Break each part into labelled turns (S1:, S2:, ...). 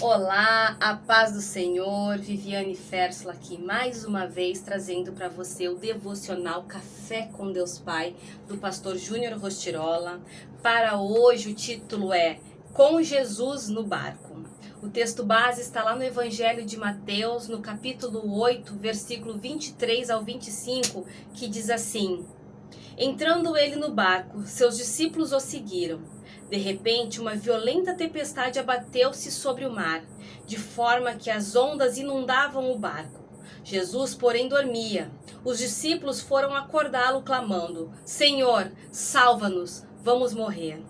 S1: Olá, a paz do Senhor, Viviane Fersla aqui mais uma vez trazendo para você o devocional Café com Deus Pai do pastor Júnior Rostirola. Para hoje o título é Com Jesus no Barco. O texto base está lá no Evangelho de Mateus, no capítulo 8, versículo 23 ao 25, que diz assim: Entrando ele no barco, seus discípulos o seguiram. De repente, uma violenta tempestade abateu-se sobre o mar, de forma que as ondas inundavam o barco. Jesus, porém, dormia. Os discípulos foram acordá-lo, clamando: Senhor, salva-nos, vamos morrer.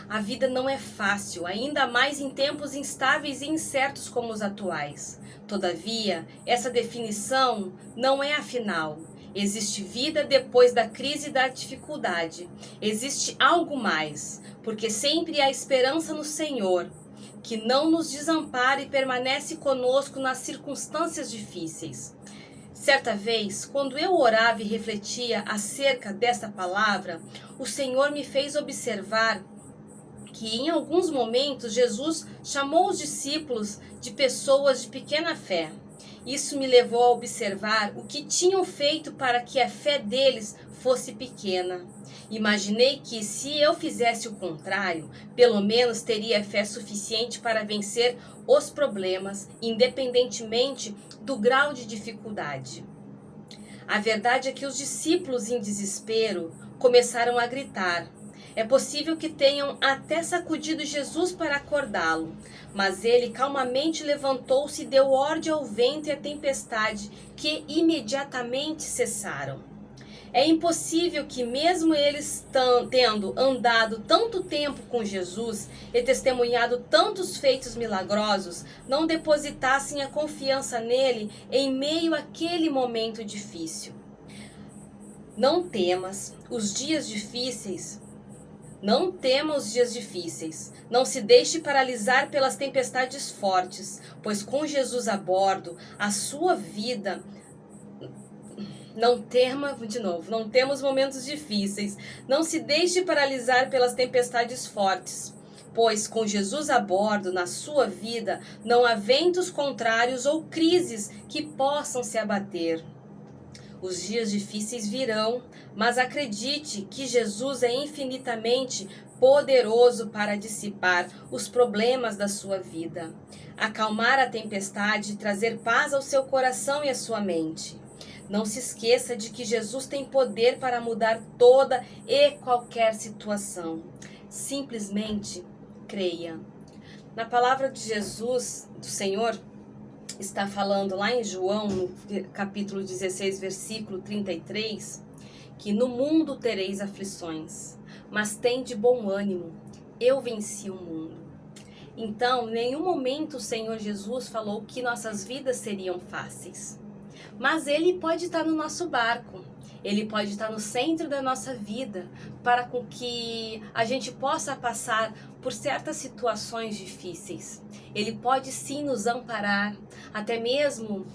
S1: A vida não é fácil, ainda mais em tempos instáveis e incertos como os atuais. Todavia, essa definição não é a final. Existe vida depois da crise e da dificuldade. Existe algo mais, porque sempre há esperança no Senhor, que não nos desampara e permanece conosco nas circunstâncias difíceis. Certa vez, quando eu orava e refletia acerca dessa palavra, o Senhor me fez observar que em alguns momentos Jesus chamou os discípulos de pessoas de pequena fé. Isso me levou a observar o que tinham feito para que a fé deles fosse pequena. Imaginei que, se eu fizesse o contrário, pelo menos teria fé suficiente para vencer os problemas, independentemente do grau de dificuldade. A verdade é que os discípulos, em desespero, começaram a gritar. É possível que tenham até sacudido Jesus para acordá-lo, mas ele calmamente levantou-se e deu ordem ao vento e à tempestade, que imediatamente cessaram. É impossível que, mesmo eles tendo andado tanto tempo com Jesus e testemunhado tantos feitos milagrosos, não depositassem a confiança nele em meio àquele momento difícil. Não temas os dias difíceis. Não tema os dias difíceis, não se deixe paralisar pelas tempestades fortes, pois com Jesus a bordo, a sua vida... Não temos momentos difíceis, não se deixe paralisar pelas tempestades fortes, pois com Jesus a bordo, na sua vida, não há ventos contrários ou crises que possam se abater. Os dias difíceis virão, mas acredite que Jesus é infinitamente poderoso para dissipar os problemas da sua vida, acalmar a tempestade e trazer paz ao seu coração e à sua mente. Não se esqueça de que Jesus tem poder para mudar toda e qualquer situação. Simplesmente creia. Na palavra de Jesus, do Senhor, está falando lá em João, no capítulo 16, versículo 33, que no mundo tereis aflições, mas tende bom ânimo, eu venci o mundo. Então, em nenhum momento o Senhor Jesus falou que nossas vidas seriam fáceis, mas Ele pode estar no nosso barco, Ele pode estar no centro da nossa vida, para com que a gente possa passar por certas situações difíceis. Ele pode sim nos amparar, até mesmo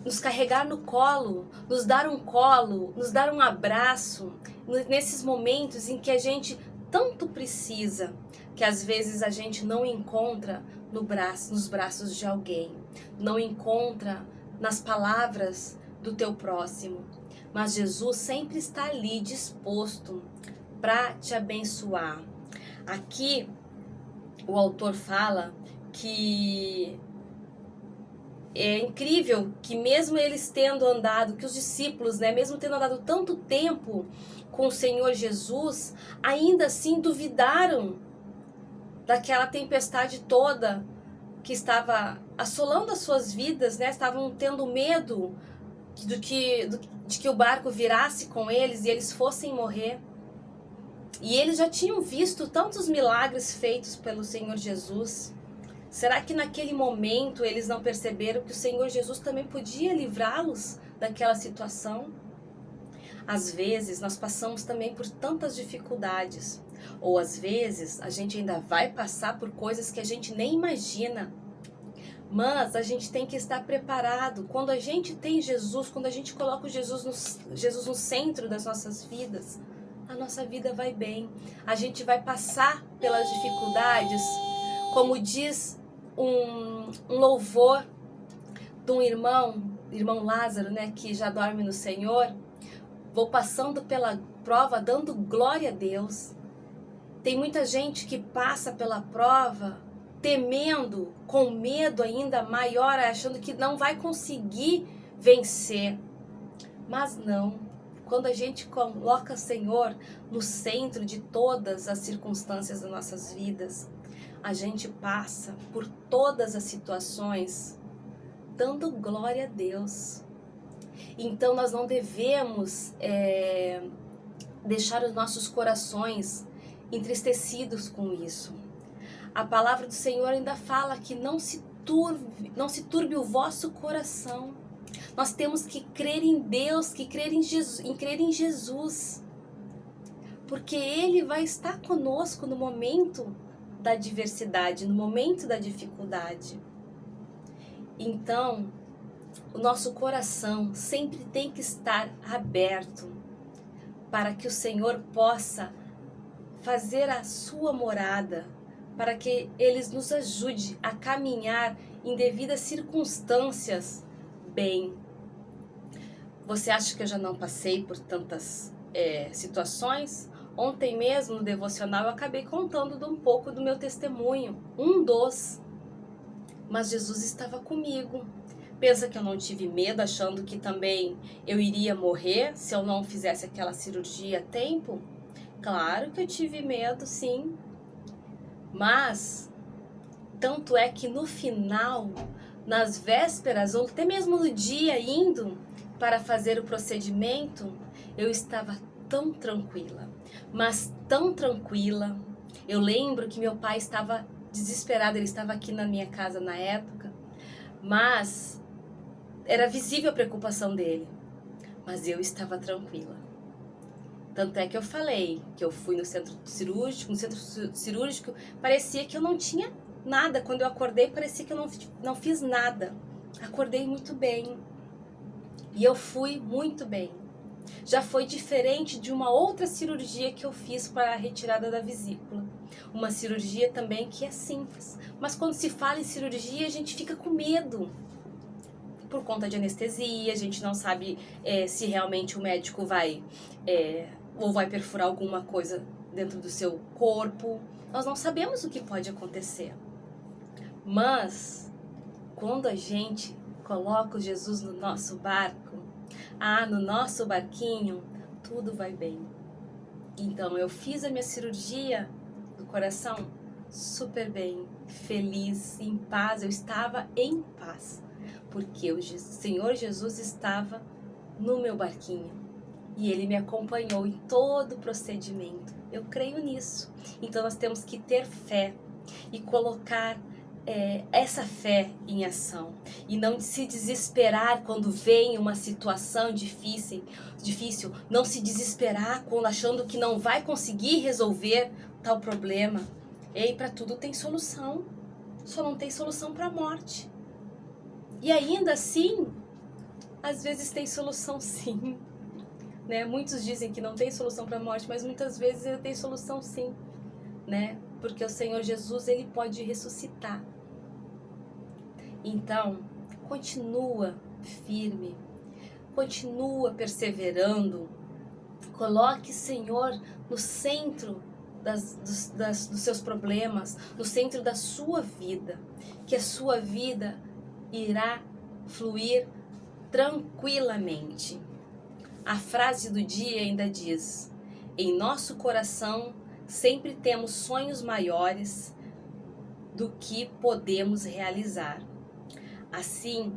S1: nos carregar no colo, nos dar um abraço, nesses momentos em que a gente tanto precisa, que às vezes a gente não encontra nos braços de alguém, não encontra nas palavras do teu próximo. Mas Jesus sempre está ali disposto para te abençoar. Aqui o autor fala que é incrível que mesmo eles tendo andado, que os discípulos, mesmo tendo andado tanto tempo com o Senhor Jesus, ainda assim duvidaram daquela tempestade toda que estava assolando as suas vidas, estavam tendo medo de que o barco virasse com eles e eles fossem morrer. E eles já tinham visto tantos milagres feitos pelo Senhor Jesus. Será que naquele momento eles não perceberam que o Senhor Jesus também podia livrá-los daquela situação? Às vezes nós passamos também por tantas dificuldades, ou às vezes a gente ainda vai passar por coisas que a gente nem imagina. Mas a gente tem que estar preparado. Quando a gente tem Jesus, quando a gente coloca o Jesus no centro das nossas vidas, a nossa vida vai bem. A gente vai passar pelas dificuldades, como diz um louvor de um irmão Lázaro, né, que já dorme no Senhor. Vou passando pela prova dando glória a Deus. Tem muita gente que passa pela prova temendo, com medo ainda maior, achando que não vai conseguir vencer. Mas não. Quando a gente coloca o Senhor no centro de todas as circunstâncias das nossas vidas, a gente passa por todas as situações dando glória a Deus. Então nós não devemos deixar os nossos corações entristecidos com isso. A palavra do Senhor ainda fala que não se turbe o vosso coração. Nós temos que crer em Deus, que crer em Jesus, porque Ele vai estar conosco no momento da adversidade, no momento da dificuldade. Então, o nosso coração sempre tem que estar aberto para que o Senhor possa fazer a sua morada, para que Ele nos ajude a caminhar em devidas circunstâncias bem. Você acha que eu já não passei por tantas situações? Ontem mesmo no devocional eu acabei contando um pouco do meu testemunho, mas Jesus estava comigo. Pensa que eu não tive medo, achando que também eu iria morrer se eu não fizesse aquela cirurgia a tempo? Claro que eu tive medo, sim. Mas, tanto é que no final, nas vésperas, ou até mesmo no dia indo para fazer o procedimento, eu estava tão tranquila, mas tão tranquila. Eu lembro que meu pai estava desesperado, ele estava aqui na minha casa na época, mas era visível a preocupação dele, mas eu estava tranquila. Tanto é que eu falei que eu fui no centro cirúrgico, parecia que eu não tinha nada. Quando eu acordei, parecia que eu não fiz nada. Acordei muito bem. E eu fui muito bem. Já foi diferente de uma outra cirurgia que eu fiz para a retirada da vesícula. Uma cirurgia também que é simples. Mas quando se fala em cirurgia, a gente fica com medo. Por conta de anestesia, a gente não sabe se realmente o médico vai perfurar alguma coisa dentro do seu corpo. Nós não sabemos o que pode acontecer. Mas, quando a gente coloca o Jesus no nosso barco, no nosso barquinho, tudo vai bem. Então, eu fiz a minha cirurgia do coração super bem, feliz, em paz. Eu estava em paz, porque o Senhor Jesus estava no meu barquinho e Ele me acompanhou em todo o procedimento. Eu creio nisso. Então nós temos que ter fé e colocar essa fé em ação e não se desesperar quando vem uma situação difícil, não se desesperar quando achando que não vai conseguir resolver tal problema. Para tudo tem solução, só não tem solução para a morte. E ainda assim, às vezes tem solução sim, né? Muitos dizem que não tem solução para a morte, mas muitas vezes tem solução sim, né? Porque o Senhor Jesus, Ele pode ressuscitar. Então, continua firme, continua perseverando, coloque o Senhor no centro dos seus problemas, no centro da sua vida, que a sua vida irá fluir tranquilamente. A frase do dia ainda diz: em nosso coração sempre temos sonhos maiores do que podemos realizar. Assim,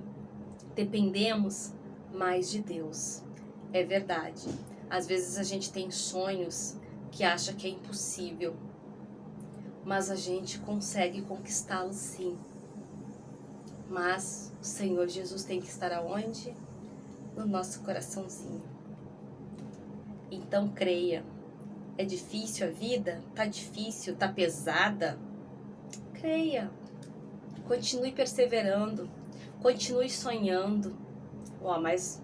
S1: dependemos mais de Deus. É verdade. Às vezes a gente tem sonhos que acha que é impossível, mas a gente consegue conquistá-los sim. Mas o Senhor Jesus tem que estar aonde? No nosso coraçãozinho. Então creia. É difícil a vida? Tá difícil? Tá pesada? Creia. Continue perseverando. Continue sonhando. Mas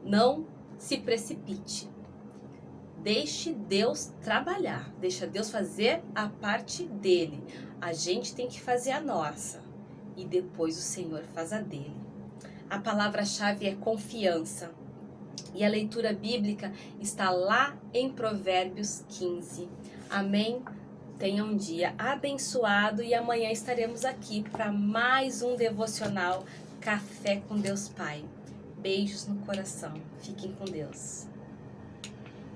S1: não se precipite. Deixe Deus trabalhar. Deixa Deus fazer a parte dele. A gente tem que fazer a nossa e depois o Senhor faz a dele. A palavra-chave é confiança. E a leitura bíblica está lá em Provérbios 15. Amém? Tenha um dia abençoado e amanhã estaremos aqui para mais um devocional Café com Deus Pai. Beijos no coração. Fiquem com Deus.